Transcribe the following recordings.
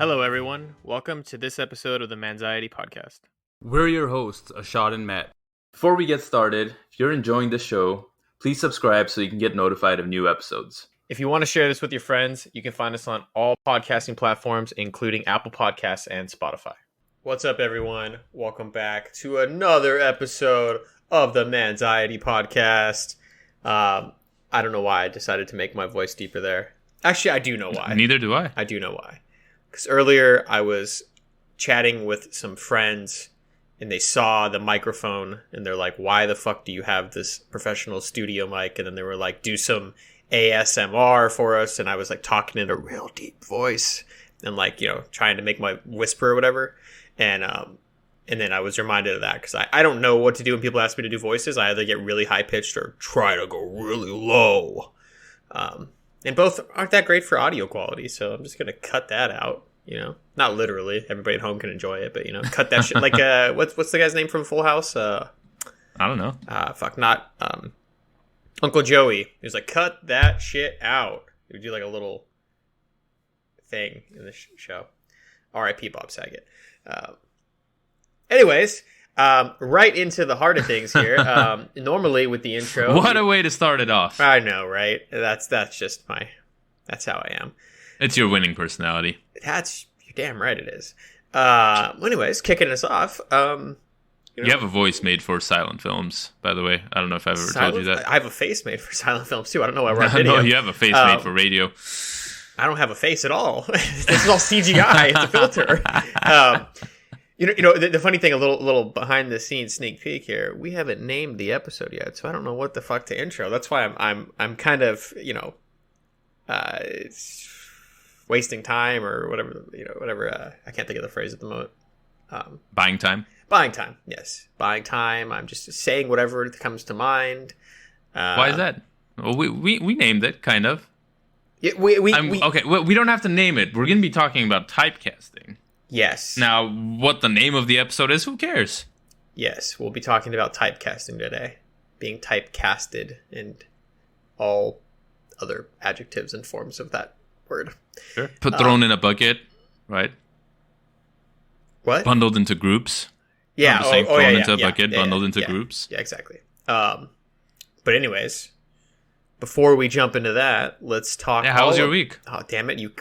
Hello, everyone. Welcome to this episode of the Manxiety Podcast. We're your hosts, Ashad and Matt. Before we get started, if you're enjoying this show, please subscribe so you can get notified of new episodes. If you want to share this with your friends, you can find us on all podcasting platforms, including Apple Podcasts and Spotify. What's up, everyone? Welcome back to another episode of the Manxiety Podcast. I don't know why I decided to make my voice deeper there. Actually, I do know why. Neither do I. I do know why. Because earlier I was chatting with some friends and they saw the microphone and they're like, why the fuck do you have this professional studio mic? And then they were like, do some ASMR for us. And I was like talking in a real deep voice and like, you know, trying to make my whisper or whatever. And then I was reminded of that because I don't know what to do when people ask me to do voices. I either get really high pitched or try to go really low. And both aren't that great for audio quality, so I'm just going to cut that out, you know? Not literally. Everybody at home can enjoy it, but, you know, cut that shit. Like, what's the guy's name from Full House? I don't know. Not Uncle Joey. He was like, cut that shit out. He would do, like, a little thing in the show. R.I.P. Bob Saget. Anyways, right into the heart of things here. Normally with the intro, what a way to start it off. I know, right? That's just that's how I am. It's your winning personality. You're damn right it is. Anyways, kicking us off. You have a voice made for silent films, by the way. I don't know if I've ever told you that. I have a face made for silent films too. I don't know why we're on video. No, you have a face made for radio. I don't have a face at all. This is all CGI. It's a filter. You know, the funny thing, a little behind the scenes sneak peek here. We haven't named the episode yet, so I don't know what the fuck to intro. That's why I'm kind of, you know, wasting time or whatever. You know, whatever. I can't think of the phrase at the moment. Buying time. Buying time. Yes, buying time. I'm just saying whatever comes to mind. Why is that? Well, we named it, kind of. Yeah, okay. Well, we don't have to name it. We're going to be talking about typecasting. Yes. Now, what the name of the episode is, who cares? Yes, we'll be talking about typecasting today. Being typecasted and all other adjectives and forms of that word. Sure. Thrown in a bucket, right? What? Bundled into groups. Yeah. I'm just saying, thrown into a bucket, yeah, bundled into groups. Yeah, exactly. But anyways, before we jump into that, let's talk. Yeah, how was your week? Oh, damn it! You.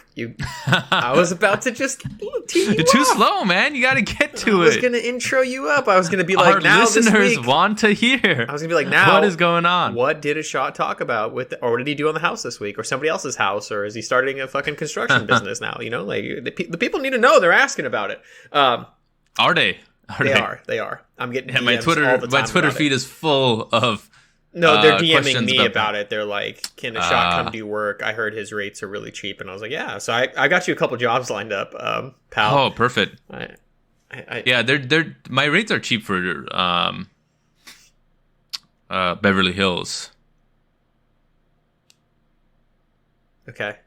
I was about to just tee you You're too off. slow, man. You got to get to it. I was gonna intro you up. I was gonna be like, our now listeners this week, want to hear. I was gonna be like, now what is going on? What did Ashot talk about or what did he do on the house this week, or somebody else's house, or is he starting a fucking construction business now? You know, like the people need to know. They're asking about it. Are they? They are. I'm getting DMs my Twitter feed is full of. No, they're DMing me about about it. They're like, can Ashot come do work? I heard his rates are really cheap. And I was like, yeah. So I got you a couple jobs lined up, pal. Oh, perfect. Yeah, they're my rates are cheap for Beverly Hills. Okay.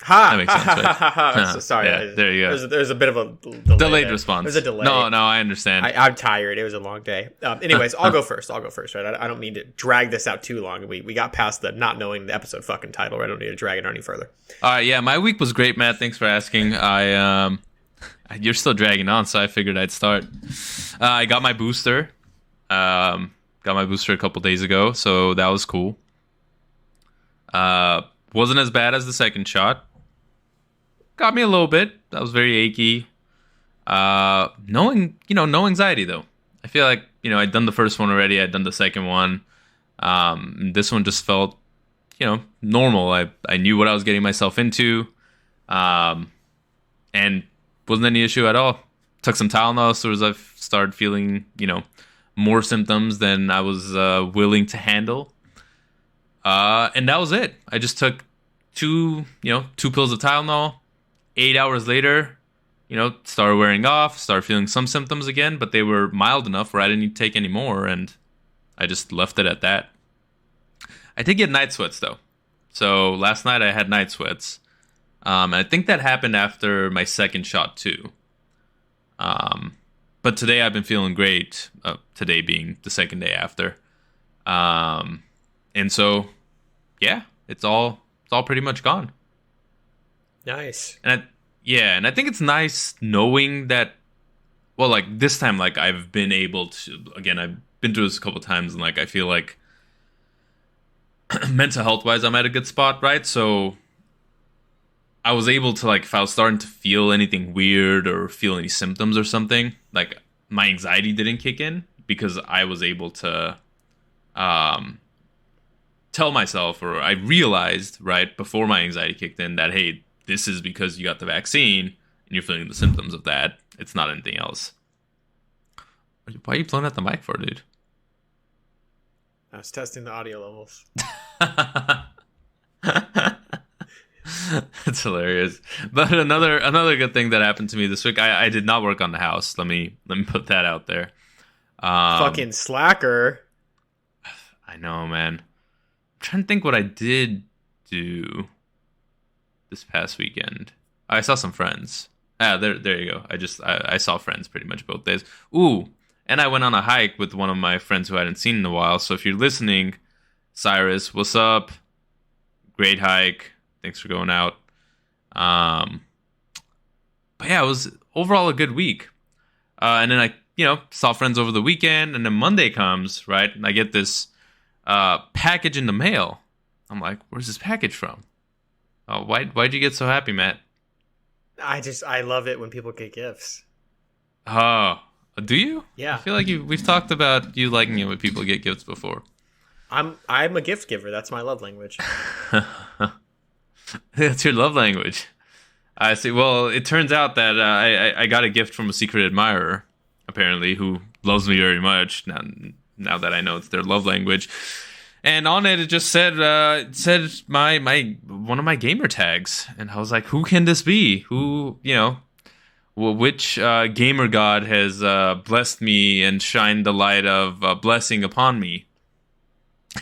That makes sense, right? So sorry. Yeah, there you go. There's a bit of a delayed response. There's a delay. No, I understand. I'm tired. It was a long day. Anyways, I'll go first. Right? I don't mean to drag this out too long. We got past the not knowing the episode fucking title. Right? I don't need to drag it any further. All right. Yeah, my week was great, Matt. Thanks for asking. You're still dragging on, so I figured I'd start. I got my booster. Got my booster a couple days ago, so that was cool. Wasn't as bad as the second shot. Got me a little bit. That was very achy. No anxiety though. I feel like, I'd done the first one already. I'd done the second one. This one just felt, normal. I knew what I was getting myself into. And wasn't any issue at all. Took some Tylenol as soon as I started feeling, more symptoms than I was willing to handle. And that was it. I just took two pills of Tylenol. 8 hours later, started wearing off, started feeling some symptoms again, but they were mild enough where I didn't need to take any more, and I just left it at that. I did get night sweats, though. So last night I had night sweats. And I think that happened after my second shot, too. But today I've been feeling great, today being the second day after. And so, yeah, it's all pretty much gone. Nice. And I think it's nice knowing that. Well, like this time, like I've been able to. Again, I've been through this a couple times, and like I feel like mental health wise, I'm at a good spot, right? So I was able to like if I was starting to feel anything weird or feel any symptoms or something, like my anxiety didn't kick in because I was able to tell myself, or I realized right before my anxiety kicked in that hey, this is because you got the vaccine and you're feeling the symptoms of that. It's not anything else. Why are you blowing at the mic for, dude? I was testing the audio levels. That's hilarious. But another good thing that happened to me this week, I did not work on the house. Let me put that out there. Fucking slacker. I know, man. I'm trying to think what I did do this past weekend. I saw some friends. There you go. I saw friends pretty much both days. Ooh, and I went on a hike with one of my friends who I hadn't seen in a while. So if you're listening, Cyrus, what's up? Great hike. Thanks for going out. But yeah, it was overall a good week. And then I, saw friends over the weekend, and then Monday comes, right? And I get this package in the mail. I'm like, where's this package from? Oh, why'd you get so happy, Matt? I love it when people get gifts. Oh, do you? Yeah. I feel like we've talked about you liking it when people get gifts before. I'm a gift giver. That's my love language. That's your love language. I see. Well, it turns out that I got a gift from a secret admirer, apparently, who loves me very much. Now that I know it's their love language, and on it just said my one of my gamer tags, and I was like, who can this be? Who which gamer god has blessed me and shined the light of blessing upon me?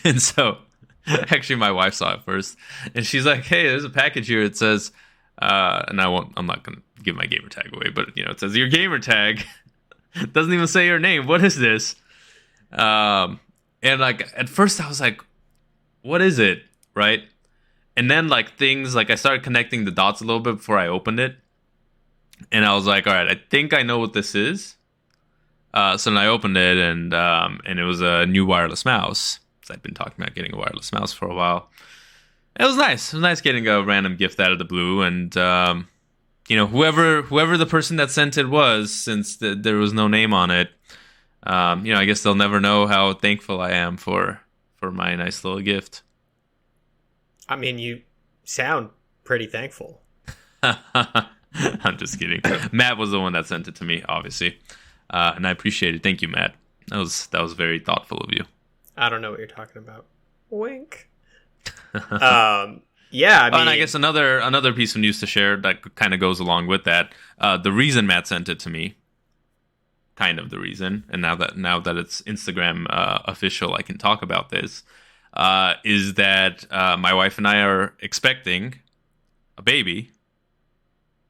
And so. Actually, my wife saw it first, and she's like, "Hey, there's a package here. It says, and I'm not gonna give my gamer tag away, but it says your gamer tag. It doesn't even say your name. What is this?" And like at first, I was like, "What is it?" Right? And then like things like I started connecting the dots a little bit before I opened it, and I was like, "All right, I think I know what this is." So then I opened it, and it was a new wireless mouse. I've been talking about getting a wireless mouse for a while. It was nice. It was nice getting a random gift out of the blue, and whoever the person that sent it was, since there was no name on it, I guess they'll never know how thankful I am for my nice little gift. I mean, you sound pretty thankful. I'm just kidding. Matt was the one that sent it to me, obviously, and I appreciate it. Thank you, Matt. That was very thoughtful of you. I don't know what you're talking about. Wink. Yeah, I mean, and I guess another piece of news to share that kind of goes along with that. The reason Matt sent it to me, kind of the reason, and now that it's Instagram official, I can talk about this. Is that my wife and I are expecting a baby?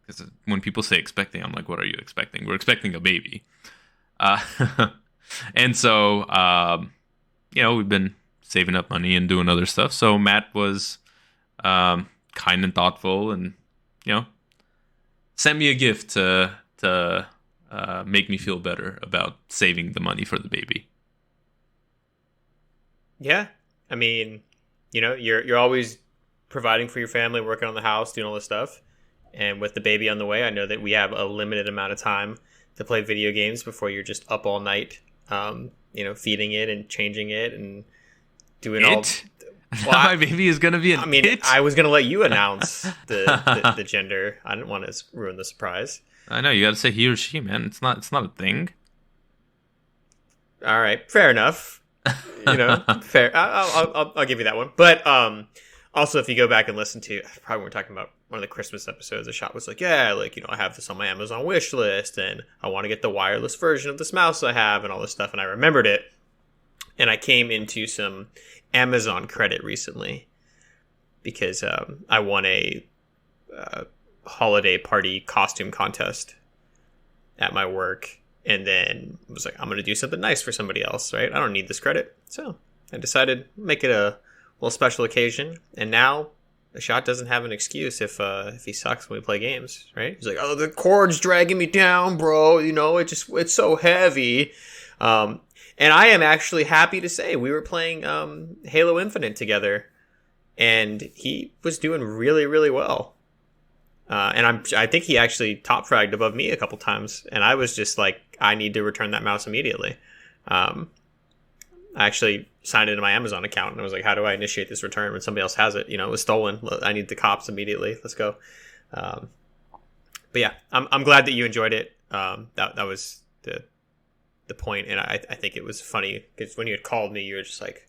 Because when people say expecting, I'm like, what are you expecting? We're expecting a baby, and so. We've been saving up money and doing other stuff. So Matt was kind and thoughtful, and sent me a gift to make me feel better about saving the money for the baby. Yeah, I mean, you're always providing for your family, working on the house, doing all this stuff, and with the baby on the way, I know that we have a limited amount of time to play video games before you're just up all night. Feeding it and changing it and doing all. Well, my baby is gonna be an it? I was gonna let you announce the gender. I didn't want to ruin the surprise. I know you got to say he or she, man. It's not a thing. All right, fair enough. Fair. I'll give you that one. But also, if you go back and listen to, probably we're talking about one of the Christmas episodes, the shot was like, yeah, like, I have this on my Amazon wish list, and I want to get the wireless version of this mouse I have, and all this stuff, and I remembered it. And I came into some Amazon credit recently because I won a holiday party costume contest at my work, and then was like, I'm going to do something nice for somebody else, right? I don't need this credit. So I decided to make it a little special occasion, and now Ashot doesn't have an excuse if he sucks when we play games, right? He's like, oh, the cord's dragging me down, bro. You know, it's so heavy. And I am actually happy to say we were playing Halo Infinite together, and he was doing really, really well. And I think he actually top fragged above me a couple times, and I was just like, I need to return that mouse immediately. I actually signed into my Amazon account, and I was like, how do I initiate this return when somebody else has it? You know, it was stolen. I need the cops immediately. Let's go. But yeah, I'm glad that you enjoyed it. That was the point, and I think it was funny because when you had called me, you were just like,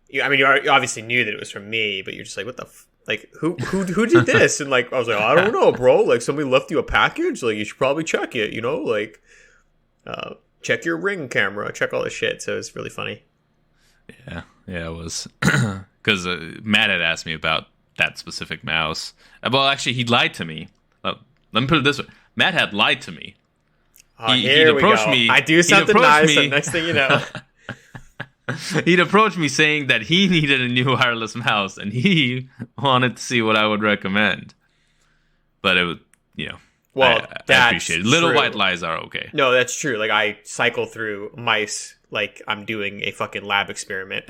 you obviously knew that it was from me, but you're just like, what the like, who did this? And like, I was like, I don't know, bro. Like, somebody left you a package. Like, you should probably check it. You know, like, check your Ring camera, check all this shit. So it's really funny. Yeah, it was because Matt had asked me about that specific mouse. Well, actually, he lied to me. Let me put it this way: Matt had lied to me. He'd approached me. I do something nice, and next thing you know. He'd approached me saying that he needed a new wireless mouse and he wanted to see what I would recommend. But it was, well, I appreciate it. Little white lies are okay. No, that's true. Like, I cycle through mice like I'm doing a fucking lab experiment,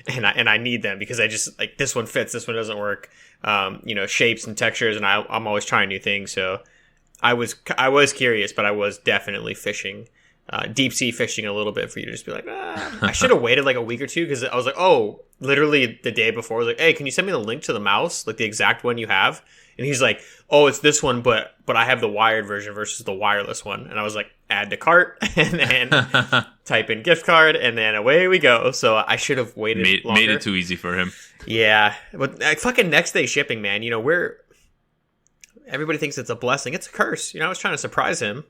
and I need them because I just like, this one fits, this one doesn't work. Shapes and textures, and I'm always trying new things. So I was curious, but I was definitely fishing. Deep sea fishing a little bit for you to just be like, I should have waited like a week or two, because I was like, literally the day before, I was like, hey, can you send me the link to the mouse, like the exact one you have? And he's like, oh, it's this one, but I have the wired version versus the wireless one. And I was like, add to cart, and then type in gift card, and then away we go. So I should have waited longer. Made it too easy for him. Yeah, but fucking next day shipping, man. Everybody thinks it's a blessing. It's a curse. I was trying to surprise him.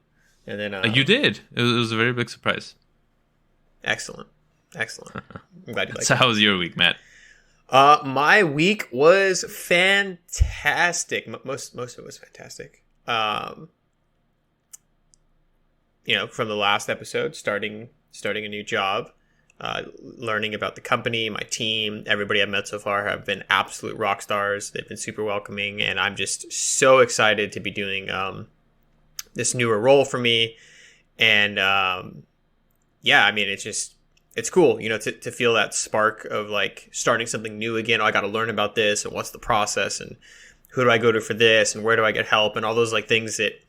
And then you did. It was a very big surprise. Excellent. I'm glad you liked it. So how was your week, Matt? My week was fantastic. Most of it was fantastic. From the last episode, starting a new job, learning about the company, my team, everybody I've met so far have been absolute rock stars. They've been super welcoming, and I'm just so excited to be doing this newer role for me. And it's cool, to feel that spark of like starting something new again. I got to learn about this, and what's the process, and who do I go to for this, and where do I get help, and all those like things that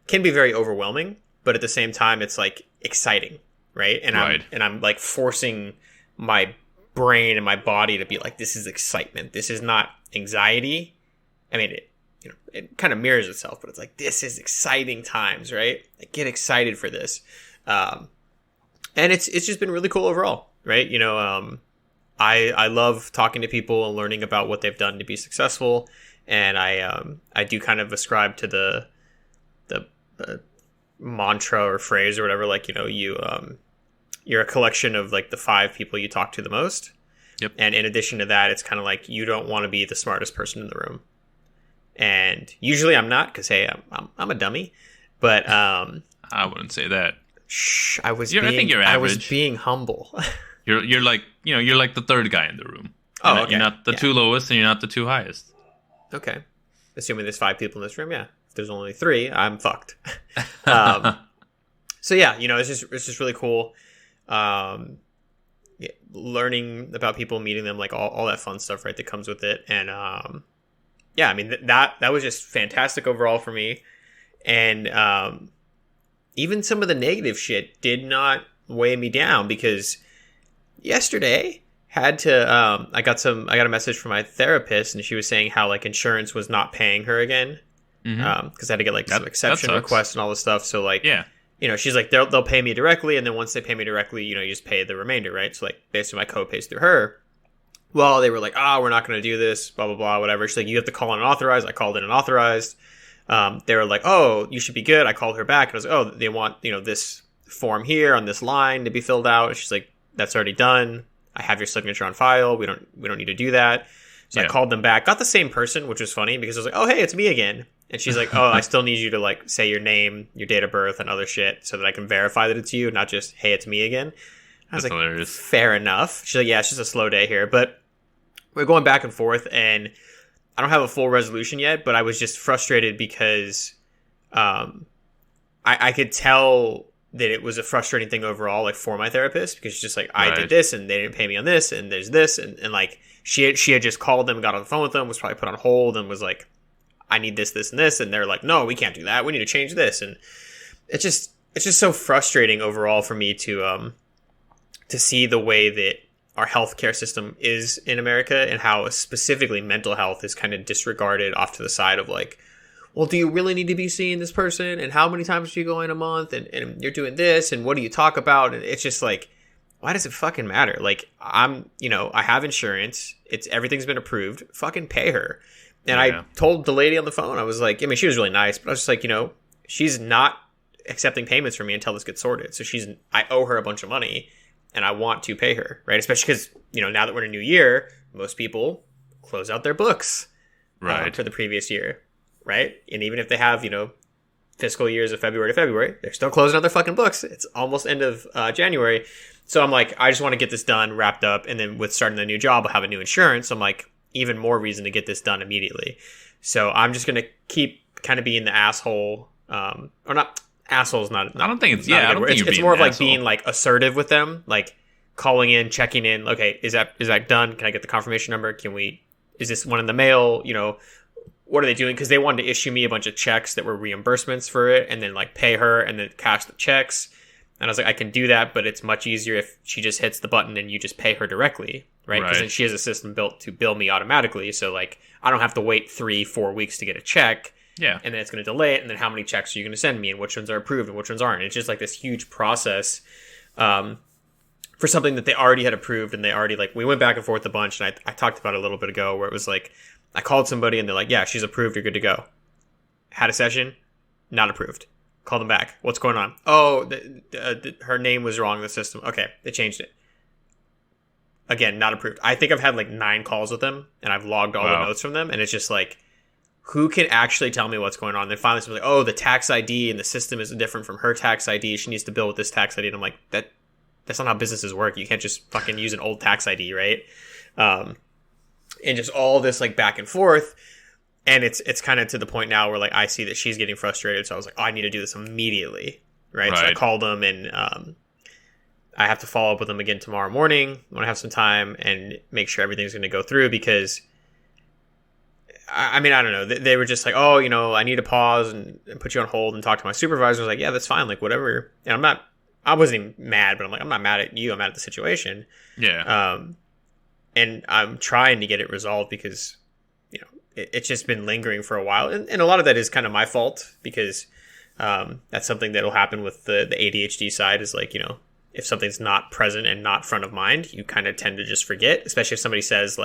can be very overwhelming, but at the same time it's like exciting, right? And right. I'm like forcing my brain and my body to be like, this is excitement, this is not anxiety. I mean, it kind of mirrors itself, but it's like, this is exciting times, right? I get excited for this. And it's just been really cool overall, right? I love talking to people and learning about what they've done to be successful. And I do kind of ascribe to the mantra or phrase or whatever, like, you're a collection of like the 5 people you talk to the most. Yep. And in addition to that, it's kind of like, you don't want to be the smartest person in the room. And usually I'm not, because hey, I'm a dummy. But I wouldn't say that. Shh, I think you're average. I was being humble. You're like the third guy in the room. Okay. You're not the 2 lowest, and you're not the 2 highest. Okay. Assuming there's 5 people in this room, yeah. If there's only 3, I'm fucked. So yeah, it's just really cool. Learning about people, meeting them, like all that fun stuff, right, that comes with it. And yeah, I mean, that was just fantastic overall for me. And even some of the negative shit did not weigh me down, because yesterday I got a message from my therapist, and she was saying how like insurance was not paying her again, because I had to get like some exception requests and all this stuff. So like, yeah, she's like, they'll pay me directly, and then once they pay me directly, you just pay the remainder, right? So like basically my co-pays through her. Well, they were like, we're not going to do this, blah blah blah, whatever. She's like, you have to call in unauthorized. I called in unauthorized. They were like, oh, you should be good. I called her back, and I was like, oh, they want this form here on this line to be filled out. And she's like, that's already done. I have your signature on file. We don't need to do that. So yeah. I called them back, got the same person, which was funny because I was like, oh, hey, it's me again. And she's like, oh, I still need you to like say your name, your date of birth, and other shit so that I can verify that it's you, not just, hey, it's me again. I was like, hilarious. Fair enough. She's like, yeah, it's just a slow day here. But we're going back and forth, and I don't have a full resolution yet, but I was just frustrated because I could tell that it was a frustrating thing overall, like for my therapist, because it's just like I did this and they didn't pay me on this, and there's this, and like she had just called them, got on the phone with them, was probably put on hold, and was like, I need this, this, and this, and they're like, no, we can't do that. We need to change this, and it's just so frustrating overall for me to see the way that our healthcare system is in America and how specifically mental health is kind of disregarded off to the side of like, well, do you really need to be seeing this person? And how many times do you go in a month? And you're doing this, and what do you talk about? And it's just like, why does it fucking matter? Like, I have insurance. Everything's been approved. Fucking pay her. And I told the lady on the phone, I was like, I mean, she was really nice, but I was just like, she's not accepting payments from me until this gets sorted. So I owe her a bunch of money, and I want to pay her, right? Especially because, now that we're in a new year, most people close out their books for the previous year. Right. And even if they have, fiscal years of February to February, they're still closing out their fucking books. It's almost end of January. So I'm like, I just want to get this done, wrapped up. And then with starting the new job, I'll have a new insurance. I'm like, even more reason to get this done immediately. So I'm just going to keep kind of being the asshole. Or not, asshole is not. I don't think it's, I don't think it's more of like being like assertive with them, like calling in, checking in. Okay, is that done? Can I get the confirmation number? Is this one in the mail? What are they doing? Because they wanted to issue me a bunch of checks that were reimbursements for it, and then like pay her and then cash the checks. And I was like, I can do that, but it's much easier if she just hits the button and you just pay her directly, right? Because then she has a system built to bill me automatically. So like, I don't have to wait 3-4 weeks to get a check. Yeah. And then it's going to delay it. And then how many checks are you going to send me, and which ones are approved and which ones aren't? It's just like this huge process for something that they already had approved, and they already we went back and forth a bunch. And I talked about it a little bit ago where it was like, I called somebody and they're like, yeah, she's approved. You're good to go. Had a session, not approved. Called them back. What's going on? Oh, her name was wrong in the system. Okay, they changed it. Again, not approved. I think I've had 9 calls with them, and I've logged all the notes from them. And it's just like, who can actually tell me what's going on? Then finally somebody's like, oh, the tax ID and the system is different from her tax ID. She needs to bill with this tax ID. And I'm like, that's not how businesses work. You can't just fucking use an old tax ID, right? And just all this back and forth. And it's kind of to the point now where I see that she's getting frustrated. So I was like, oh, I need to do this immediately. Right. So I called them, and I have to follow up with them again tomorrow morning when I have some time and make sure everything's going to go through, because I mean, I don't know. They were just like, oh, I need to pause and put you on hold and talk to my supervisor. I was like, yeah, that's fine. Whatever. And I wasn't even mad, but I'm like, I'm not mad at you. I'm mad at the situation. Yeah. And I'm trying to get it resolved because, it's just been lingering for a while. And a lot of that is kind of my fault, because that's something that'll happen with the ADHD side is if something's not present and not front of mind, you kind of tend to just forget, especially if somebody says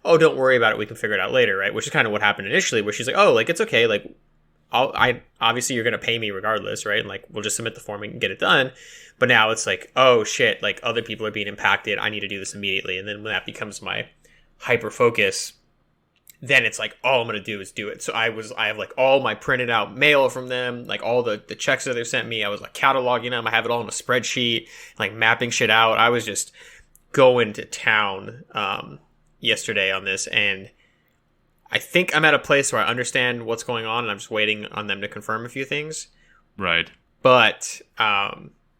oh, don't worry about it, we can figure it out later, right? Which is kind of what happened initially, where she's like, oh, it's okay. I obviously you're going to pay me regardless, right? And we'll just submit the form and get it done. But now it's oh shit, other people are being impacted. I need to do this immediately. And then when that becomes my hyper focus, then it's all I'm going to do is do it. So I have all my printed out mail from them, all the checks that they sent me. I was cataloging them. I have it all in a spreadsheet, mapping shit out. I was just going to town yesterday on this, and I think I'm at a place where I understand what's going on, and I'm just waiting on them to confirm a few things. Right. But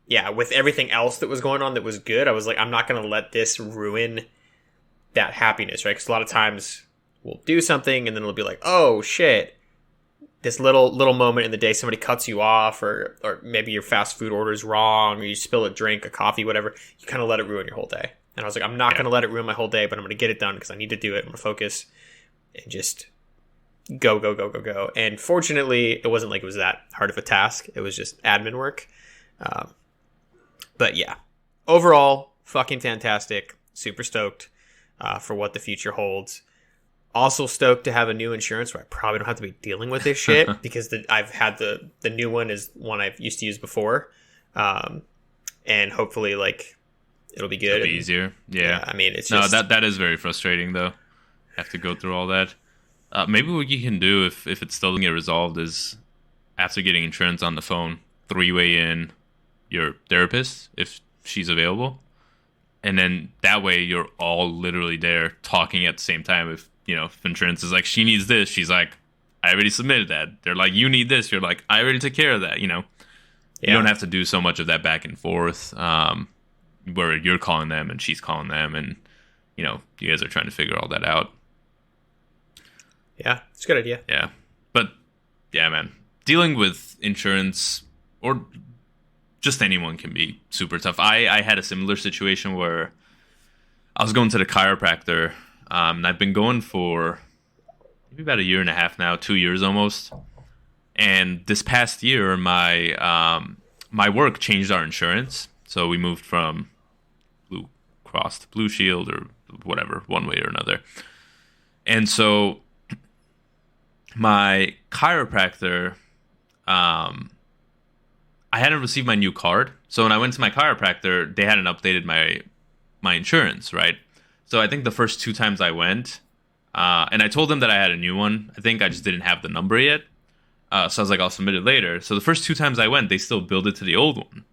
yeah, with everything else that was going on that was good, I was I'm not going to let this ruin that happiness, right? Because a lot of times we'll do something and then it'll be oh shit, this little moment in the day, somebody cuts you off, or maybe your fast food order is wrong, or you spill a drink, a coffee, whatever. You kind of let it ruin your whole day. And I was I'm not going to let it ruin my whole day, but I'm going to get it done because I need to do it. I'm going to focus and just go. And fortunately, it wasn't it was that hard of a task. It was just admin work. But yeah, overall, fucking fantastic. Super stoked for what the future holds. Also stoked to have a new insurance where I probably don't have to be dealing with this shit because I've had the new one is one I've used to use before. And hopefully it'll be good. It'll be easier. Yeah. I mean, it's just... No, that is very frustrating though. Have to go through all that. Maybe what you can do if it still doesn't get resolved is after getting insurance on the phone, 3-way in your therapist if she's available. And then that way you're all literally there talking at the same time. If insurance is like, she needs this, she's like, I already submitted that. They're like, you need this, you're like, I already took care of that. You don't have to do so much of that back and forth, where you're calling them and she's calling them, and you guys are trying to figure all that out. Yeah, it's a good idea. Yeah, but yeah, man, dealing with insurance or just anyone can be super tough. I had a similar situation where I was going to the chiropractor, and I've been going for maybe about a year and a half now, 2 years almost. And this past year, my work changed our insurance, so we moved from Blue Cross to Blue Shield or whatever, one way or another. And so my chiropractor, I hadn't received my new card. So when I went to my chiropractor, they hadn't updated my insurance, right? So I think the first 2 times I went, and I told them that I had a new one. I think I just didn't have the number yet. So I was like, I'll submit it later. So the first 2 times I went, they still billed it to the old one.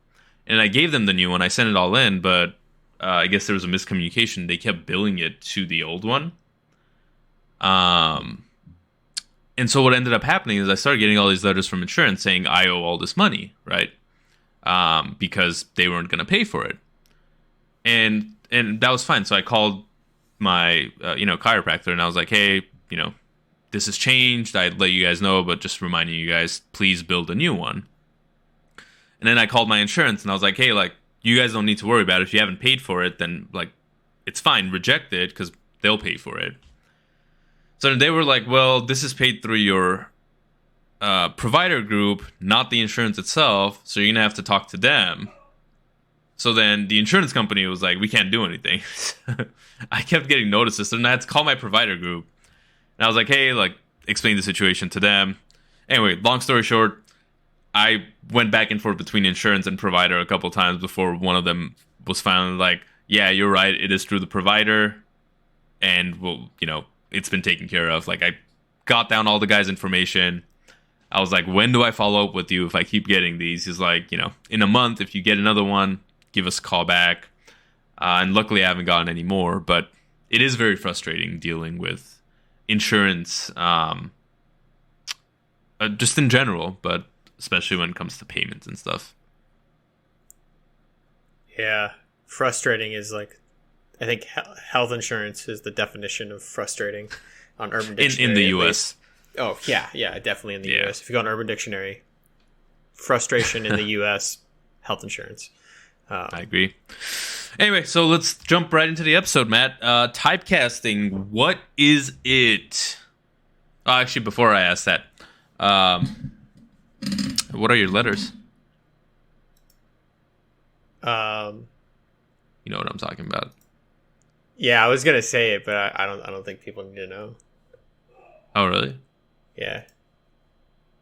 And I gave them the new one. I sent it all in, but I guess there was a miscommunication. They kept billing it to the old one. And so what ended up happening is I started getting all these letters from insurance saying I owe all this money, right? Because they weren't going to pay for it. And that was fine. So I called my chiropractor, and I was like, hey, this has changed. I'd let you guys know, but just reminding you guys, please build a new one. And then I called my insurance, and I was like, hey, like, you guys don't need to worry about it. If you haven't paid for it, then like, it's fine. Reject it because they'll pay for it. So they were like, well, this is paid through your provider group, not the insurance itself. So you're going to have to talk to them. So then the insurance company was like, we can't do anything. I kept getting notices. And I had to call my provider group. And I was like, hey, like, explain the situation to them. Anyway, long story short, I went back and forth between insurance and provider a couple times before one of them was finally like, yeah, you're right. It is through the provider. And, well, it's been taken care of. Like, I got down all the guys' information. I was like, when do I follow up with you if I keep getting these? He's like, in a month, if you get another one, give us a call back. And luckily, I haven't gotten any more. But it is very frustrating dealing with insurance, just in general, but especially when it comes to payments and stuff. Yeah, frustrating is like, I think health insurance is the definition of frustrating on Urban Dictionary. In the U.S. Oh, yeah, definitely in the U.S. If you go on Urban Dictionary, frustration in the U.S., health insurance. I agree. Anyway, so let's jump right into the episode, Matt. Typecasting, what is it? Oh, actually, before I ask that, what are your letters? You know what I'm talking about. Yeah, I was gonna say it, but I don't think people need to know. Oh, really? Yeah.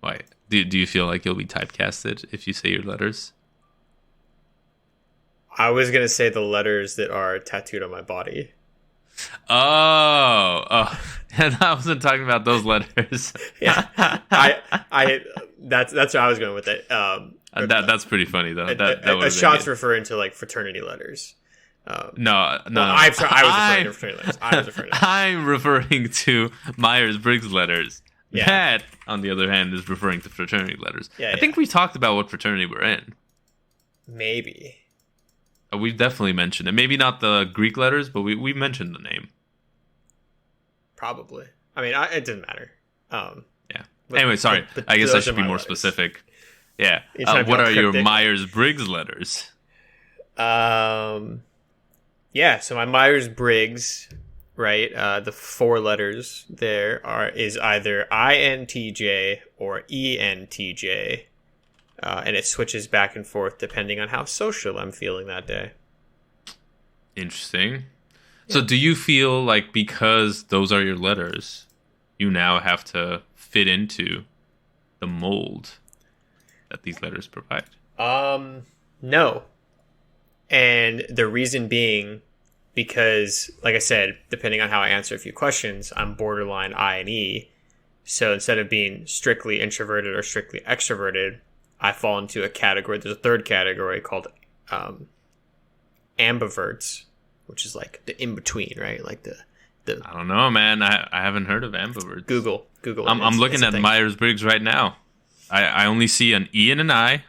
Why? Do you feel like you'll be typecasted if you say your letters? I was gonna say the letters that are tattooed on my body. Oh, and I wasn't talking about those letters. Yeah, that's where I was going with it. That's pretty funny though. A shot's referring to like fraternity letters. No. I was referring to fraternity letters. I'm referring to Myers-Briggs letters. Yeah. That, on the other hand, is referring to fraternity letters. Yeah, I think we talked about what fraternity we're in. Maybe. We definitely mentioned it. Maybe not the Greek letters, but we mentioned the name. Probably. I mean, it didn't matter. Yeah. Anyway, sorry. But I guess I should be more letters. Specific. Yeah. your What are your Myers-Briggs letters? Yeah. So my Myers-Briggs, right? The 4 letters there is either INTJ or ENTJ. And it switches back and forth depending on how social I'm feeling that day. Interesting. Yeah. So do you feel like because those are your letters, you now have to fit into the mold that these letters provide? No. And the reason being, because, like I said, depending on how I answer a few questions, I'm borderline I and E. So instead of being strictly introverted or strictly extroverted, I fall into a category. There's a third category called ambiverts, which is like the in between, right? Like the I don't know, man. I haven't heard of ambiverts. Google. I'm looking at Myers-Briggs right now. I only see an E and an I.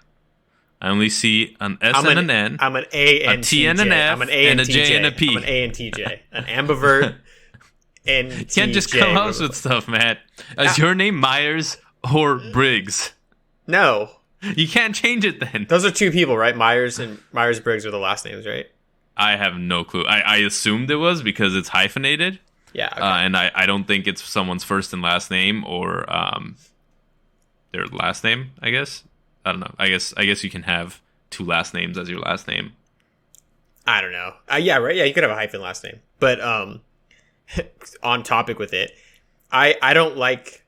I only see an S and an N. I'm an A and a T and an F. I'm an A and a J and a P. I'm an A and TJ. An ambivert. And you can't just come up with stuff, Matt. Is your name Myers or Briggs? No. You can't change it then. Those are two people, right? Myers and Myers-Briggs are the last names, right? I have no clue. I assumed it was because it's hyphenated. Yeah. Okay. And I don't think it's someone's first and last name or their last name, I guess. I don't know. I guess you can have two last names as your last name. I don't know. Yeah, right. Yeah, you could have a hyphen last name. But on topic with it, I don't like...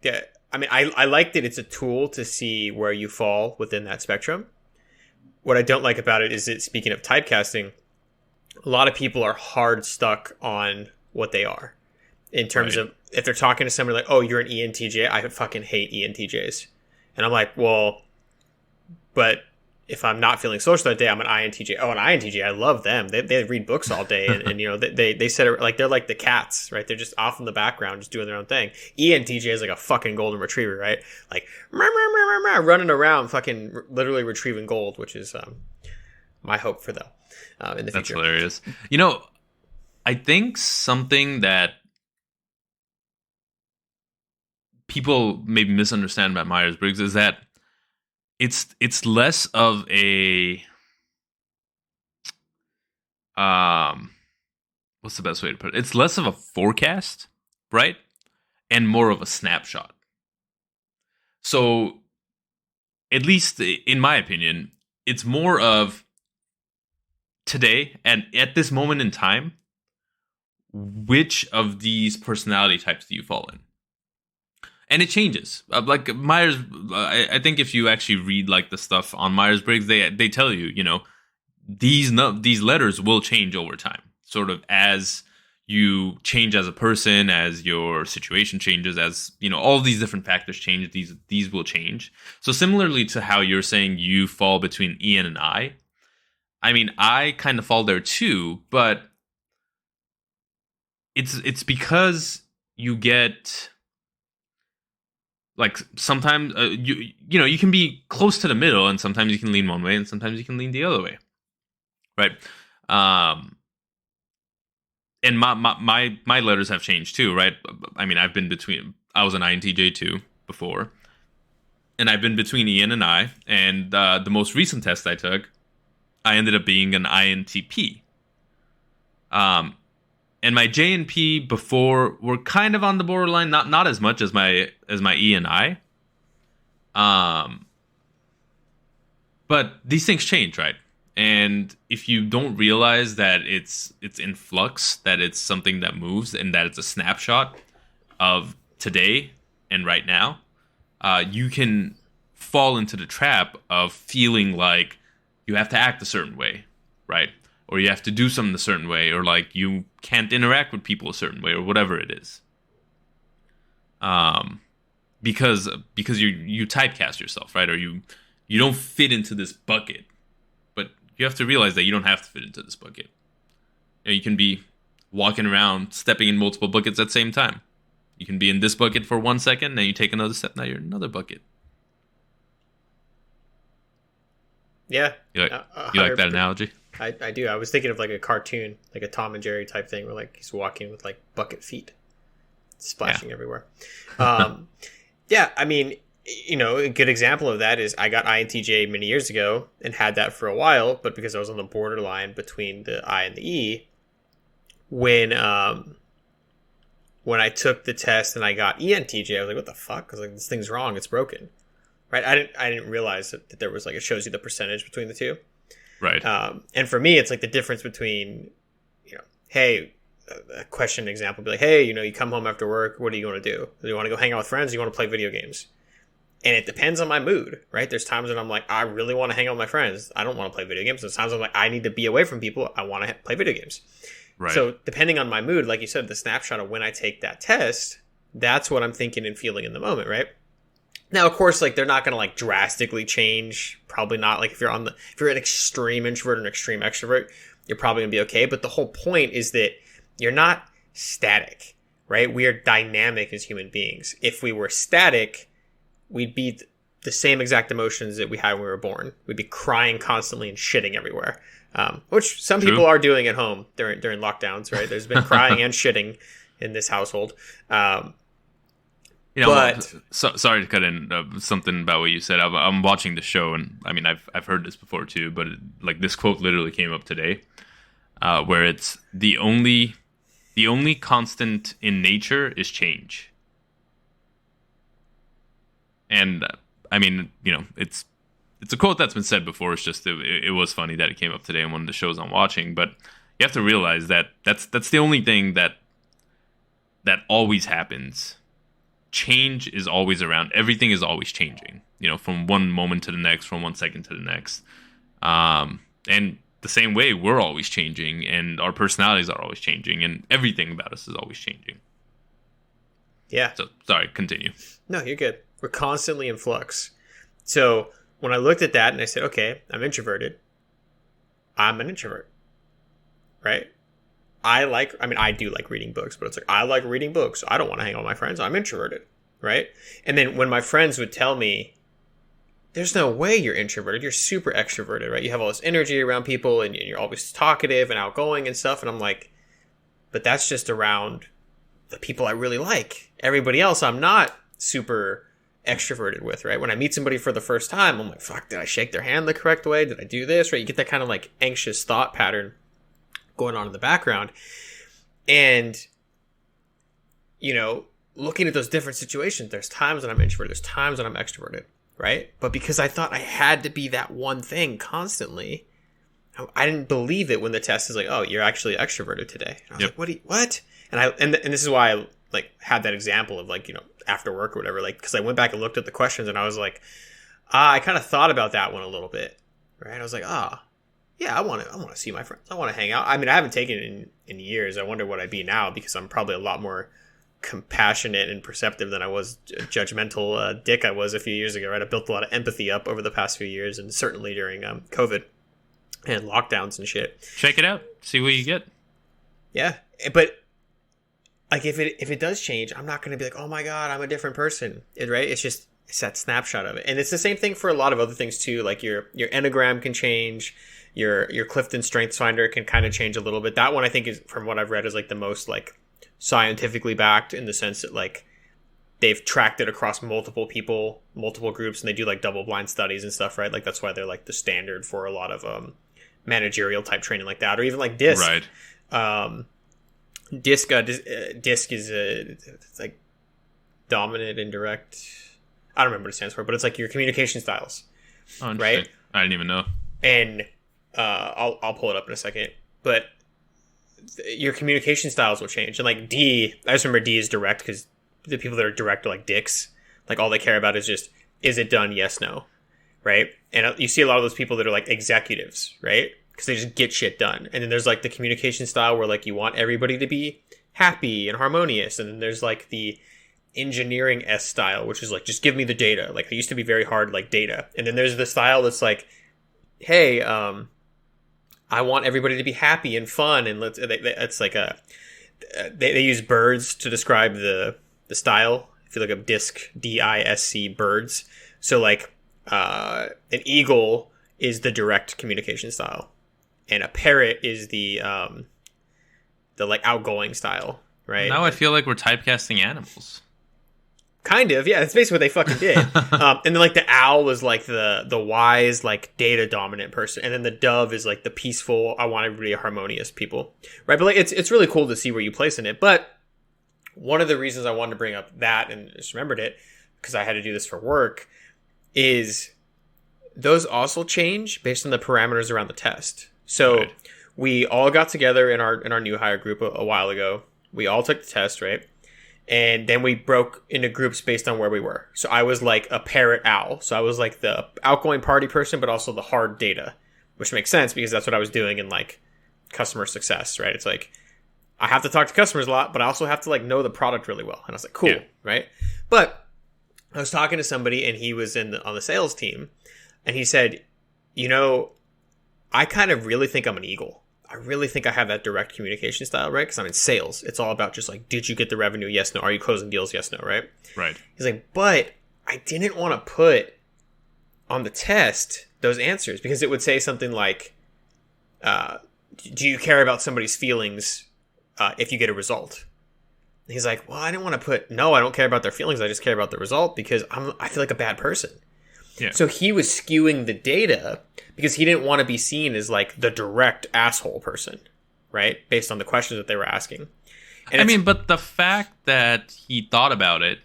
Yeah, I mean, I like that it's a tool to see where you fall within that spectrum. What I don't like about it is that, speaking of typecasting, a lot of people are hard stuck on what they are. In terms of, if they're talking to somebody like, oh, you're an ENTJ, I fucking hate ENTJs. And I'm like, well, but if I'm not feeling social that day, I'm an INTJ. Oh, an INTJ, I love them. They read books all day, and you know, they said it like they're like the cats, right? They're just off in the background, just doing their own thing. ENTJ is like a fucking golden retriever, right? Like running around, fucking literally retrieving gold, which is my hope for them in the future. That's hilarious. You know, I think something that people maybe misunderstand about Myers-Briggs is that it's less of a what's the best way to put it? It's less of a forecast, right? And more of a snapshot. So, at least in my opinion, it's more of today and at this moment in time, which of these personality types do you fall in? And it changes. Like Myers, I think if you actually read like the stuff on Myers-Briggs, they tell you, you know, these letters will change over time, sort of as you change as a person, as your situation changes, as you know, all these different factors change. These will change. So similarly to how you're saying you fall between Ian and I mean, I kind of fall there too, but it's because you get. Like sometimes you know you can be close to the middle, and sometimes you can lean one way, and sometimes you can lean the other way, right? And my letters have changed too, right? I mean, I was an INTJ too before, and I've been between Ian and I. And the most recent test I took, I ended up being an INTP. And my J and P before were kind of on the borderline, not as much as my E and I. But these things change, right? And if you don't realize that it's in flux, that it's something that moves, and that it's a snapshot of today and right now, you can fall into the trap of feeling like you have to act a certain way, right? Or you have to do something a certain way, or like you can't interact with people a certain way, or whatever it is. Because you typecast yourself, right? Or you don't fit into this bucket. But you have to realize that you don't have to fit into this bucket. You can be walking around, stepping in multiple buckets at the same time. You can be in this bucket for 1 second, then you take another step, now you're in another bucket. Yeah. You like that analogy? I do. I was thinking of like a cartoon, like a Tom and Jerry type thing, where like he's walking with like bucket feet, splashing everywhere. Yeah, I mean, you know, a good example of that is I got INTJ many years ago and had that for a while, but because I was on the borderline between the I and the E, when I took the test and I got ENTJ, I was like, what the fuck? I was like, this thing's wrong. It's broken. Right? I didn't realize that there was like, it shows you the percentage between the two. Right. And for me, it's like the difference between, you know, hey, a question example would be like, hey, you know, you come home after work, what are you going to do? Do you want to go hang out with friends? Or you want to play video games? And it depends on my mood, right? There's times when I'm like, I really want to hang out with my friends. I don't want to play video games. There's times I'm like, I need to be away from people. I want to play video games. Right. So depending on my mood, like you said, the snapshot of when I take that test, that's what I'm thinking and feeling in the moment, right? Now, of course, like they're not going to like drastically change. Probably not. Like if you're an extreme introvert and extreme extrovert, you're probably going to be okay. But the whole point is that you're not static, right? We are dynamic as human beings. If we were static, we'd be the same exact emotions that we had when we were born. We'd be crying constantly and shitting everywhere, which some True. people are doing at home during lockdowns, right? There's been crying and shitting in this household. Sorry to cut in something about what you said. I'm watching the show, and I mean, I've heard this before too, but like this quote literally came up today, where it's the only constant in nature is change. And I mean, it's a quote that's been said before. It's just it was funny that it came up today in one of the shows I'm watching. But you have to realize that that's the only thing that always happens. Change is always around. Everything is always changing. From one moment to the next, from 1 second to the next. And the same way, we're always changing, and our personalities are always changing, and everything about us is always changing. Yeah. So sorry, continue. No, you're good. We're constantly in flux. So when I looked at that and I said, okay, I'm introverted. I'm an introvert, right? I do like reading books, but it's like, I like reading books. I don't want to hang out with my friends. I'm introverted, right? And then when my friends would tell me, there's no way you're introverted. You're super extroverted, right? You have all this energy around people and you're always talkative and outgoing and stuff. And I'm like, but that's just around the people I really like. Everybody else, I'm not super extroverted with, right? When I meet somebody for the first time, I'm like, fuck, did I shake their hand the correct way? Did I do this, right? You get that kind of like anxious thought pattern going on in the background. And, looking at those different situations, there's times when I'm introverted, there's times when I'm extroverted, right? But because I thought I had to be that one thing constantly, I didn't believe it when the test is like, oh, you're actually extroverted today. And I was like, what? And this is why I like had that example of like, after work or whatever, like, because I went back and looked at the questions and I was like, I kind of thought about that one a little bit, right? I was like, yeah, I want to see my friends. I want to hang out. I mean, I haven't taken it in years. I wonder what I'd be now because I'm probably a lot more compassionate and perceptive than I was judgmental dick I was a few years ago, right? I built a lot of empathy up over the past few years, and certainly during COVID and lockdowns and shit. Check it out. See what you get. Yeah, but like if it does change, I'm not going to be like, oh my god, I'm a different person, right? It's that snapshot of it, and it's the same thing for a lot of other things too. Like your Enneagram can change. Your Clifton Strengths Finder can kind of change a little bit. That one, I think, is, from what I've read, is like the most like scientifically backed in the sense that like they've tracked it across multiple people, multiple groups, and they do like double-blind studies and stuff, right? Like that's why they're like the standard for a lot of managerial type training like that, or even like DISC. Right. DISC is it's like dominant, indirect. I don't remember what it stands for, but it's like your communication styles, right? I didn't even know. And I'll pull it up in a second, but your communication styles will change. And like D, I just remember D is direct because the people that are direct are like dicks. Like all they care about is just, is it done? Yes, no. Right. And you see a lot of those people that are like executives, right? Because they just get shit done. And then there's like the communication style where like you want everybody to be happy and harmonious. And then there's like the engineering S style, which is like, just give me the data. Like I used to be very hard like data. And then there's the style that's like, hey, I want everybody to be happy and fun, and it's like they use birds to describe the style. If you look up DISC, DISC, birds. So like an eagle is the direct communication style, and a parrot is the like outgoing style, right? Now I feel like we're typecasting animals. Kind of, yeah. That's basically what they fucking did. And then like the owl was like the wise, like data dominant person, and then the dove is like the peaceful, I want everybody harmonious people, right? But like it's really cool to see where you place in it. But one of the reasons I wanted to bring up that and just remembered it because I had to do this for work is those also change based on the parameters around the test. So right. We all got together in our new hire group a while ago. We all took the test, right? And then we broke into groups based on where we were. So I was like a parrot owl. So I was like the outgoing party person, but also the hard data, which makes sense because that's what I was doing in like customer success, right? It's like, I have to talk to customers a lot, but I also have to like know the product really well. And I was like, cool, yeah. Right? But I was talking to somebody and he was on the sales team and he said, I kind of really think I'm an eagle. I really think I have that direct communication style, right? Because I'm in sales. It's all about just like, did you get the revenue? Yes, no. Are you closing deals? Yes, no, right? Right. He's like, but I didn't want to put on the test those answers because it would say something like, do you care about somebody's feelings if you get a result? And he's like, well, I didn't want to put, no, I don't care about their feelings. I just care about the result because I feel like a bad person. Yeah. So he was skewing the data because he didn't want to be seen as like the direct asshole person, right? Based on the questions that they were asking. And I mean, but the fact that he thought about it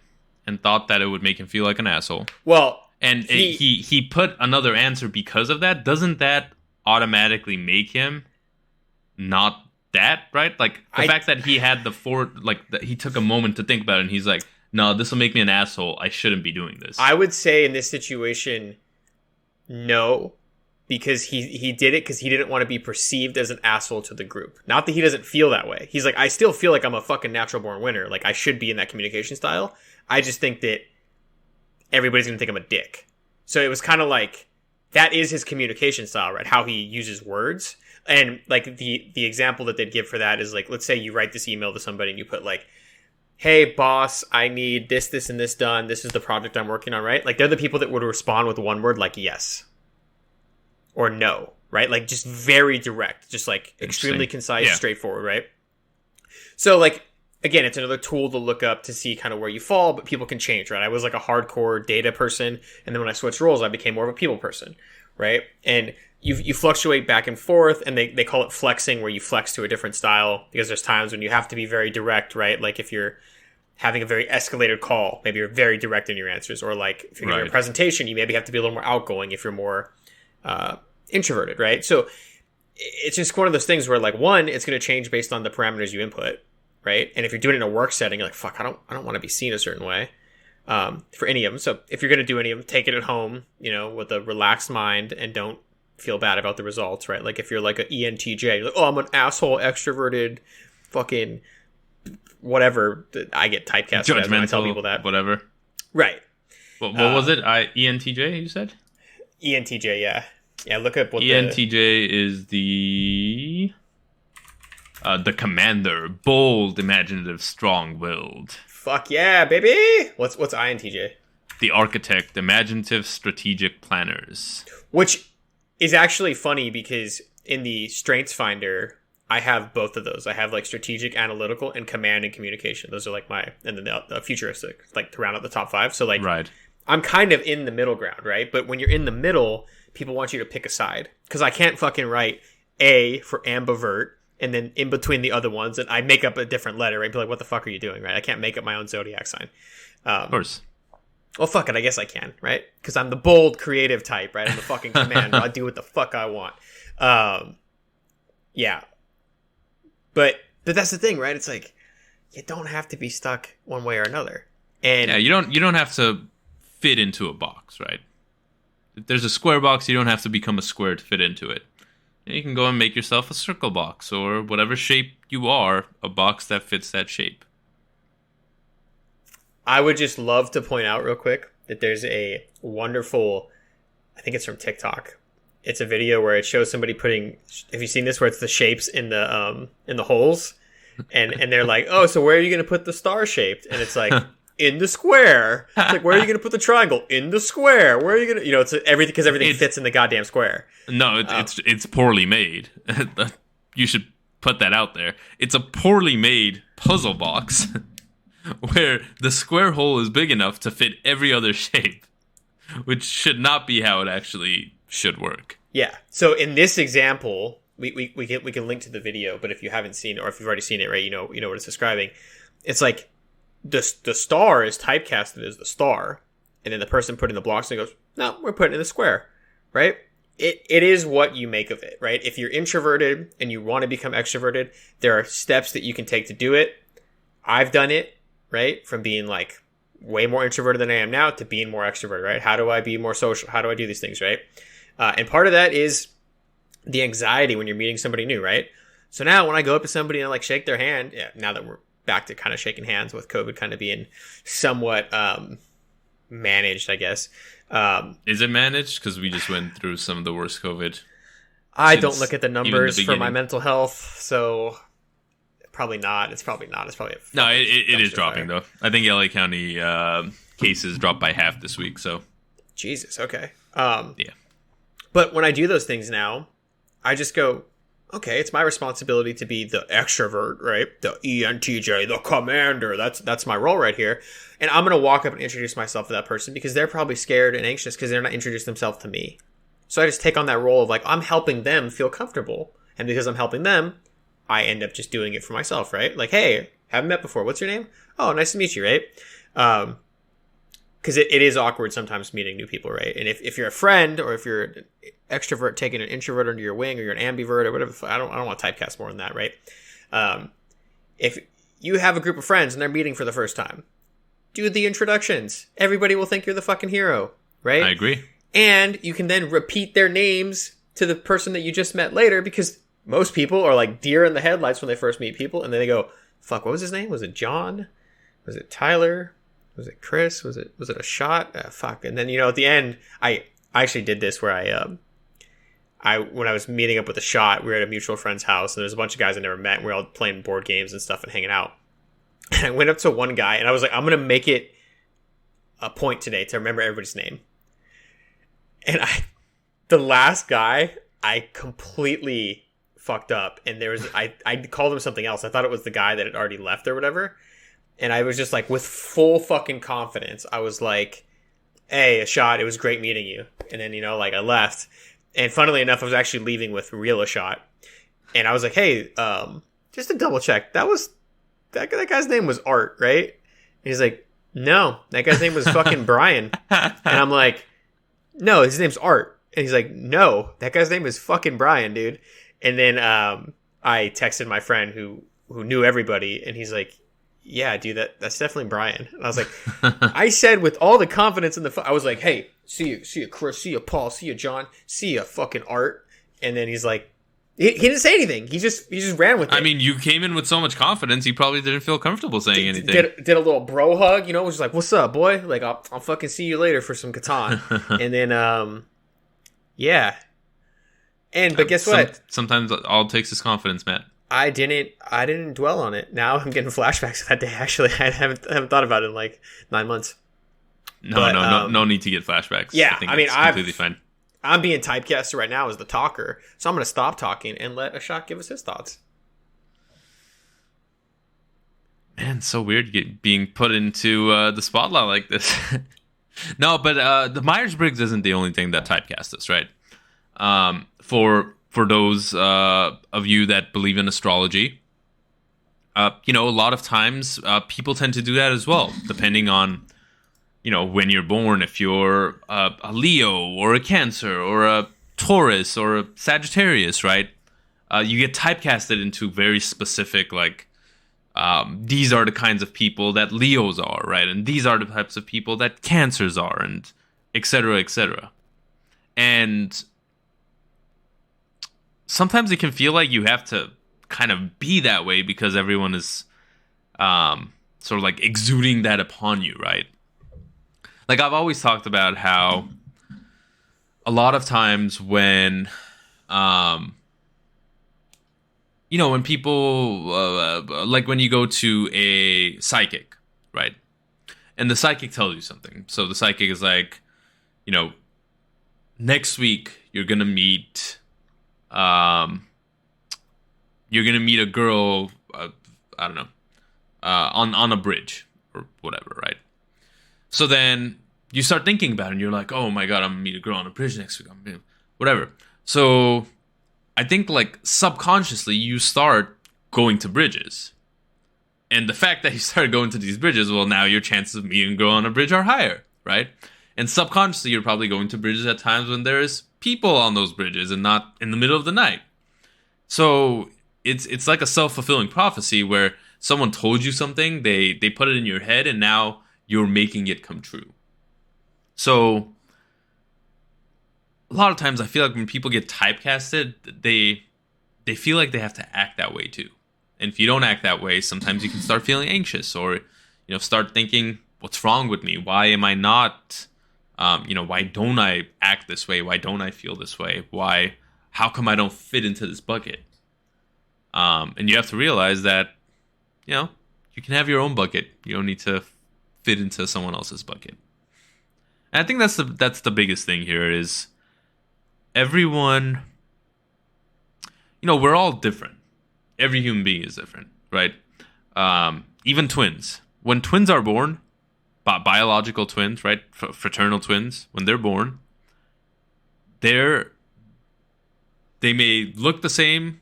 and thought that it would make him feel like an asshole. Well, and he put another answer because of that. Doesn't that automatically make him not that, right? Like the fact that he had he took a moment to think about it and he's like, no, this will make me an asshole. I shouldn't be doing this. I would say in this situation, no, because he did it because he didn't want to be perceived as an asshole to the group. Not that he doesn't feel that way. He's like, I still feel like I'm a fucking natural born winner. Like I should be in that communication style. I just think that everybody's going to think I'm a dick. So it was kind of like, that is his communication style, right? How he uses words. And like the example that they'd give for that is like, let's say you write this email to somebody and you put like, hey boss, I need this, this, and this done. This is the project I'm working on, right? Like they're the people that would respond with one word like yes or no, right? Like just very direct, just like extremely concise, straightforward, right? So like, again, it's another tool to look up to see kind of where you fall, but people can change, right? I was like a hardcore data person, and then when I switched roles, I became more of a people person, right? And you fluctuate back and forth, and they call it flexing, where you flex to a different style, because there's times when you have to be very direct, right? Like if you're having a very escalated call, maybe you're very direct in your answers, or like if you're giving a presentation, you maybe have to be a little more outgoing if you're more introverted, right? So it's just one of those things where like, one, it's going to change based on the parameters you input, right? And if you're doing it in a work setting, you're like, fuck, I don't want to be seen a certain way for any of them. So if you're going to do any of them, take it at home, with a relaxed mind and don't feel bad about the results, right? Like if you're like an ENTJ, you're like, oh, I'm an asshole, extroverted, fucking whatever. I get typecasted as when I tell people that. Whatever. Right. What was it? ENTJ, you said? ENTJ, yeah. Yeah, look up what ENTJ is the commander, bold, imaginative, strong-willed. Fuck yeah, baby! What's INTJ? The architect, imaginative, strategic planners. Which is actually funny because in the Strengths Finder, I have both of those. I have like strategic, analytical, and command and communication. Those are like and then the futuristic, like to round out the top 5. So like, right. I'm kind of in the middle ground, right? But when you're in the middle, people want you to pick a side. Because I can't fucking write A for ambivert and then in between the other ones, and I make up a different letter, right? Be like, what the fuck are you doing, right? I can't make up my own zodiac sign. Of course. Well, fuck it. I guess I can, right? Because I'm the bold, creative type, right? I'm the fucking commander. I do what the fuck I want. Yeah. But that's the thing, right? It's like, you don't have to be stuck one way or another. And yeah, you don't have to fit into a box, right? If there's a square box, you don't have to become a square to fit into it. You can go and make yourself a circle box, or whatever shape you are, a box that fits that shape. I would just love to point out real quick that there's a wonderful, I think it's from TikTok. It's a video where it shows somebody putting, have you seen this, where it's the shapes in the holes? And they're like, oh, so where are you going to put the star shaped? And it's like, in the square. It's like, where are you going to put the triangle? In the square. Where are you going to, it's everything, because everything fits in the goddamn square. No, it's poorly made. You should put that out there. It's a poorly made puzzle box where the square hole is big enough to fit every other shape, which should not be how it actually should work. Yeah. So in this example, we can link to the video, but if you haven't seen it, or if you've already seen it, right, you know what it's describing. It's like the star is typecasted as the star, and then the person putting the blocks and goes, no, we're putting it in the square, right? It is what you make of it, right? If you're introverted and you want to become extroverted, there are steps that you can take to do it. I've done it, right? From being like way more introverted than I am now to being more extroverted, right? How do I be more social? How do I do these things, right? And part of that is the anxiety when you're meeting somebody new, right? So now when I go up to somebody and I like shake their hand, yeah, now that we're back to kind of shaking hands with COVID kind of being somewhat managed, I guess. Is it managed? Because we just went through some of the worst COVID. I don't look at the even numbers the for my beginning? mental health, so probably not. It's probably not. It's probably a No, fucking it is dumpster dropping fire. though. I think LA County cases dropped by half this week. So Jesus. Okay. yeah, But when I do those things now, I just go, okay, it's my responsibility to be the extrovert, right? The ENTJ, the commander. That's my role right here. And I'm going to walk up and introduce myself to that person because they're probably scared and anxious because they're not introducing themselves to me. So I just take on that role of like, I'm helping them feel comfortable. And because I'm helping them, I end up just doing it for myself, right? Like, hey, haven't met before. What's your name? Oh, nice to meet you, right? Because it is awkward sometimes meeting new people, right? And if you're a friend or if you're an extrovert taking an introvert under your wing or you're an ambivert or whatever, I don't want to typecast more than that, right? If you have a group of friends and they're meeting for the first time, do the introductions. Everybody will think you're the fucking hero, right? I agree. And you can then repeat their names to the person that you just met later because most people are like deer in the headlights when they first meet people. And then they go, fuck, what was his name? Was it John? Was it Tyler? Was it Chris? Was it a shot? Fuck. And then, at the end, I actually did this where when I was meeting up with a shot, we were at a mutual friend's house and there's a bunch of guys I never met. And we were all playing board games and stuff and hanging out. And I went up to one guy and I was like, I'm going to make it a point today to remember everybody's name. And the last guy, I completely fucked up. And I called him something else. I thought it was the guy that had already left or whatever. And I was just like, with full fucking confidence, I was like, hey, a shot. It was great meeting you. And then, I left. And funnily enough, I was actually leaving with real a shot. And I was like, hey, just to double check, that guy's name was Art, right? And he's like, no, that guy's name was fucking Brian. And I'm like, no, his name's Art. And he's like, no, that guy's name is fucking Brian, dude. And then I texted my friend who knew everybody, and he's like, yeah, dude, that's definitely Brian. And I was like, I said with all the confidence I was like, hey, see you, Chris, see you, Paul, see you, John, see you, fucking Art. And then he's like, he didn't say anything. He just ran with it. I mean, you came in with so much confidence, you probably didn't feel comfortable saying anything. Did a little bro hug, was just like, what's up, boy? Like, I'll fucking see you later for some Catan. And then, yeah. But guess what? Sometimes all it takes is confidence, Matt. I didn't dwell on it. Now I'm getting flashbacks of that day. Actually, I haven't thought about it in like 9 months. No need to get flashbacks. Yeah, I mean, it's completely fine. I'm being typecasted right now as the talker, so I'm going to stop talking and let Ashok give us his thoughts. Man, it's so weird being put into the spotlight like this. No, but the Myers-Briggs isn't the only thing that typecasts us, right? For those of you that believe in astrology, a lot of times people tend to do that as well, depending on, when you're born. If you're a Leo or a Cancer or a Taurus or a Sagittarius, right? You get typecasted into very specific, like, these are the kinds of people that Leos are, right? And these are the types of people that Cancers are, and et cetera, et cetera. And sometimes it can feel like you have to kind of be that way because everyone is sort of like exuding that upon you, right? Like, I've always talked about how a lot of times when, when people, like when you go to a psychic, right? And the psychic tells you something. So the psychic is like, next week you're going to meet... you're gonna meet a girl, I don't know, on a bridge or whatever, right? So then you start thinking about it, and you're like, oh my god, I'm gonna meet a girl on a bridge next week. Whatever. So I think like subconsciously you start going to bridges, and the fact that you started going to these bridges, well, now your chances of meeting a girl on a bridge are higher, right? And subconsciously you're probably going to bridges at times when there's people on those bridges and not in the middle of the night. So it's like a self-fulfilling prophecy where someone told you something, they put it in your head, and now you're making it come true. So a lot of times I feel like when people get typecasted, they feel like they have to act that way too. And if you don't act that way, sometimes you can start feeling anxious or start thinking, what's wrong with me? Why am I not why don't I act this way? Why don't I feel this way? Why how come I don't fit into this bucket? And you have to realize that, you can have your own bucket. You don't need to fit into someone else's bucket. And I think that's the biggest thing here is everyone, we're all different. Every human being is different, right? Even twins. When twins are born, biological twins, right? Fraternal twins, when they're born, they may look the same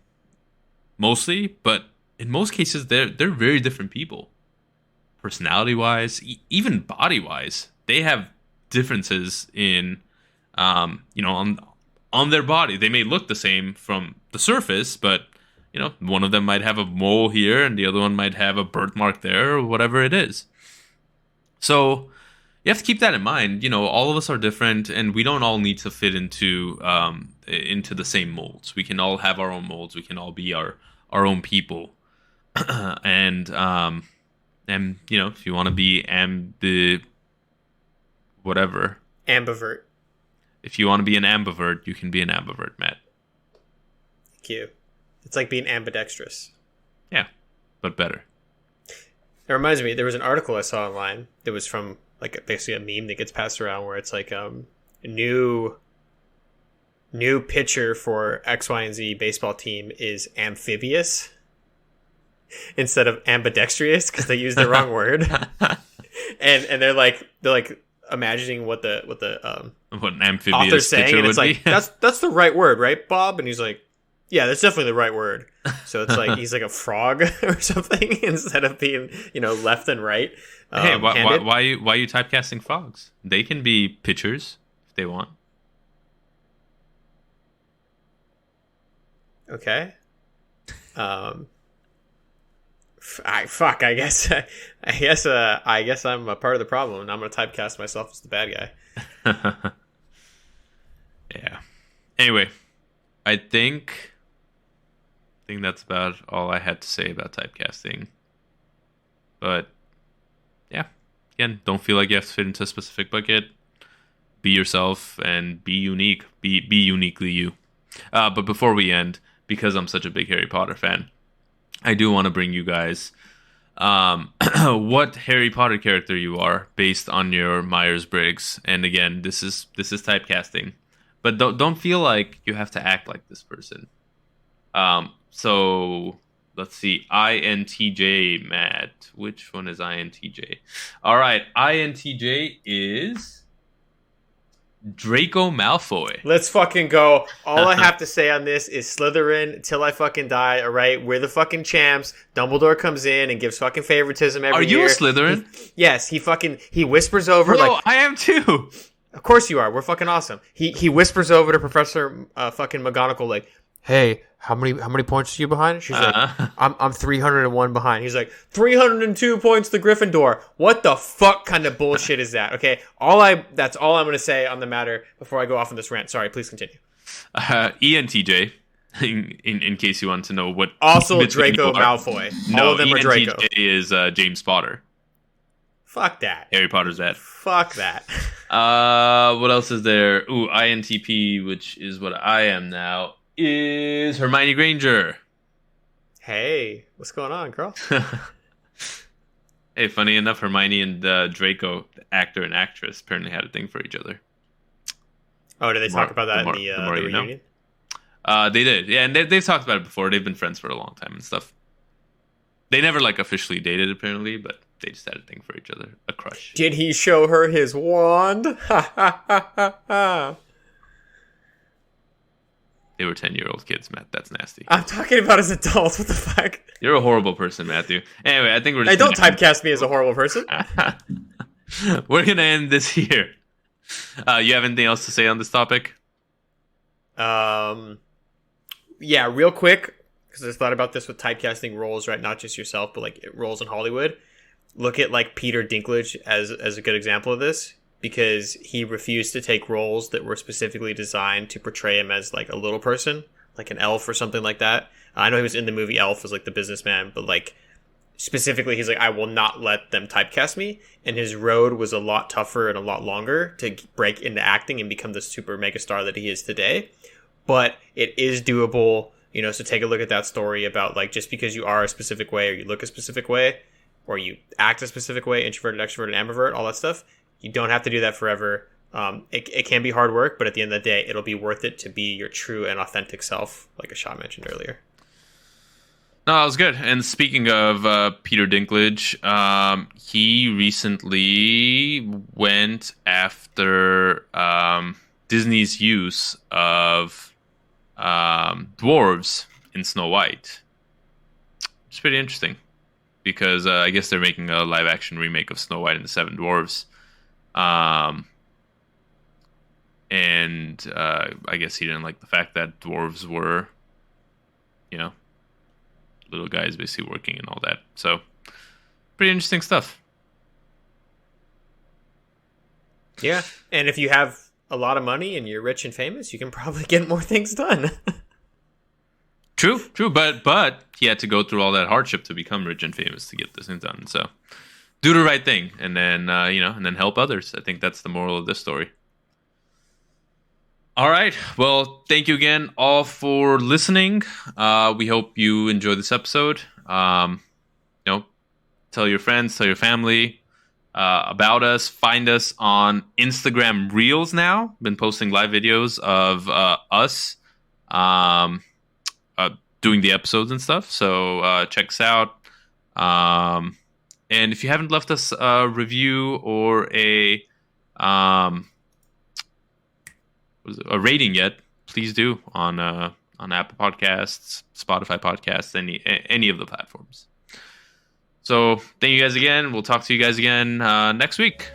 mostly, but in most cases they're very different people. Personality-wise, even body-wise, they have differences in on their body. They may look the same from the surface, but one of them might have a mole here and the other one might have a birthmark there or whatever it is. So you have to keep that in mind. All of us are different, and we don't all need to fit into the same molds. We can all have our own molds. We can all be our own people. and if you want to be ambivert. If you want to be an ambivert, you can be an ambivert, Matt. Thank you. It's like being ambidextrous. Yeah, but better. It reminds me, there was an article I saw online that was from like basically a meme that gets passed around where it's like a new pitcher for X, Y, and Z baseball team is amphibious instead of ambidextrous because they used the wrong word. and they're like imagining what an amphibious author's saying, and it's like be. that's the right word, right, Bob? And he's like, yeah, that's definitely the right word. So it's like he's like a frog or something instead of being left and right. Hey, why are you typecasting frogs? They can be pitchers if they want. Okay. I guess I'm a part of the problem, and I'm gonna typecast myself as the bad guy. Yeah. Anyway, I think that's about all I had to say about typecasting. But yeah, again, don't feel like you have to fit into a specific bucket. Be yourself and be unique. Be uniquely you. But before we end, because I'm such a big Harry Potter fan, I do want to bring you guys what Harry Potter character you are based on your Myers-Briggs. And again, this is typecasting. But don't feel like you have to act like this person. So let's see. INTJ, Matt. Which one is INTJ? All right. INTJ is Draco Malfoy. Let's fucking go. All I have to say on this is Slytherin till I fucking die, all right? We're the fucking champs. Dumbledore comes in and gives fucking favoritism every year. Are you a Slytherin? Yes, he whispers over. Bro, like I am too. Of course you are. We're fucking awesome. He whispers over to Professor fucking McGonagall like, "Hey, how many points are you behind?" She's like, I'm 301 behind. He's like, 302 points to Gryffindor. What the fuck kind of bullshit is that? Okay, that's all I'm going to say on the matter before I go off on this rant. Sorry, please continue. ENTJ, in case you want to know what. Also Draco Malfoy. All of them are Draco. ENTJ is James Potter. Fuck that. Harry Potter's that. Fuck that. What else is there? Ooh, INTP, which is what I am now, is Hermione Granger. Hey, what's going on, girl? Hey, funny enough, Hermione and Draco, the actor and actress, apparently had a thing for each other. Oh, did they talk about that in the reunion? They did, yeah, and they've talked about it before. They've been friends for a long time and stuff. They never officially dated, apparently, but they just had a thing for each other, a crush. Did he show her his wand? Ha ha ha ha ha. They were 10-year-old kids, Matt. That's nasty. I'm talking about as adults. What the fuck? You're a horrible person, Matthew. Anyway, I think we're just... Hey, don't typecast me as a horrible person. We're going to end this here. You have anything else to say on this topic? Yeah, real quick, because I thought about this with typecasting roles, right? Not just yourself, but roles in Hollywood. Look at Peter Dinklage as a good example of this, because he refused to take roles that were specifically designed to portray him as a little person, like an elf or something like that. I know he was in the movie Elf as the businessman, but specifically he's I will not let them typecast me. And his road was a lot tougher and a lot longer to break into acting and become the super mega star that he is today. but it is doable. So take a look at that story about like just because you are a specific way or you look a specific way or you act a specific way, introverted, extroverted, ambivert, all that stuff, you don't have to do that forever. It can be hard work, but at the end of the day, it'll be worth it to be your true and authentic self, like Ashad mentioned earlier. No, that was good. And speaking of Peter Dinklage, he recently went after Disney's use of dwarves in Snow White. It's pretty interesting because I guess they're making a live-action remake of Snow White and the Seven Dwarfs. And I guess he didn't like the fact that dwarves were, little guys basically working and all that. So, pretty interesting stuff. Yeah, and if you have a lot of money and you're rich and famous, you can probably get more things done. True, but he had to go through all that hardship to become rich and famous to get this thing done. So, do the right thing, and then and then help others. I think that's the moral of this story. All right. Well, thank you again all for listening. We hope you enjoyed this episode. Tell your friends, tell your family about us. Find us on Instagram Reels now. Been posting live videos of us doing the episodes and stuff. So check us out. And if you haven't left us a review or a rating yet, please do on Apple Podcasts, Spotify Podcasts, any of the platforms. So thank you guys again. We'll talk to you guys again next week.